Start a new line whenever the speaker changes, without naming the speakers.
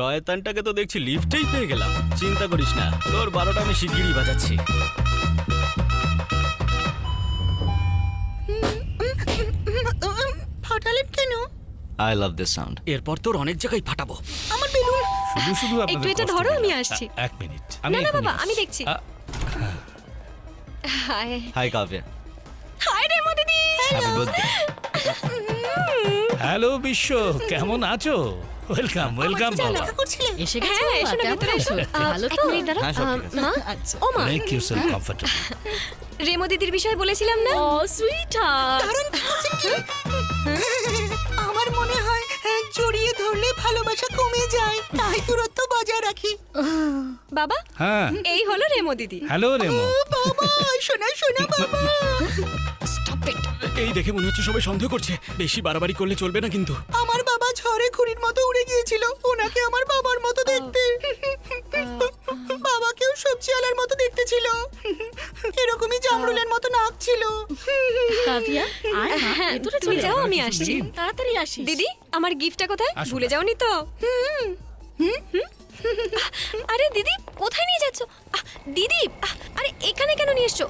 শয়তানটাকে তো দেখছি লিফটেই পেয়ে গেলাম। চিন্তা করিস না, তোর 12টা আমি শিগগিরই বাজাচ্ছি।
ফাটালেন কেন?
I love this sound. এরপর তোর অনেক জায়গায় ফাটাবো।
আমার বেলুন।
শুধু শুধু
একটু
আপনাদের
এটা
কষ্ট
ধরো,
দিলাম।
আমি আসছি।
এক মিনিট
না না
এখনই
বাবা,
আসছি।
আমি দেখছি। হাই
হাই কাব্য,
হাই রেমো দিদি।
Happy birthday.
হ্যালো বিশ্ব, কেমন আছো? ওয়েলকাম ওয়েলকাম বাবা।
দেখা করছিলেন?
এসে গেছো
হ্যাঁ, এসো না,
কেমন
ভিতরে
আছো?
এসো।
ভালো
এক
তো?
মিনিট দাঁড়াও।
হ্যাঁ, সব ঠিক আছে।
মা,
আচ্ছা।
ও মা,
মেক ইউরসেলফ কমফর্টেবল।
রেমো দিদির বিষয়ে বলেছিলাম না?
ও সুইটহার্ট।
দারুণ খাচ্ছেন কি? আমার মনে হয় জড়িয়ে ধরলে ভালোবাসা কমে যায়, তাই দূরত্ব বজায় রাখি।
বাবা,
হ্যাঁ
এই হলো রেমো দিদি।
Hello Reno.
ও বাবা, শোনা শোনা বাবা।
Stop it.
এই দেখে মনে হচ্ছে সবাই সন্দেহ করছে। বেশি বাড়াবাড়ি করলে চলবে না কিন্তু।
আমার বাবা ঝড়ে ঘুড়ির মতো উড়ে গিয়েছিল, ওনাকে আমার বাবার মতো দেখতে। বাবাকেও সবজিওয়ালার মতো দেখতে ছিল, এরকমই জামরুলের মতো নাক ছিল।
কাভিয়া আর
হ্যাঁ,
ভেতরে
তুমি
চলে
যাও,
যাও,
আমি আসছি।
তাড়াতাড়ি আসিস।
দিদি, আমার গিফটটা কোথায়?
আসো
ভুলে
না।
যাওনি তো? আরে দিদি, কোথায় নিয়ে যাচ্ছ? দিদি, আরে এখানে কেন নিয়ে এসছো?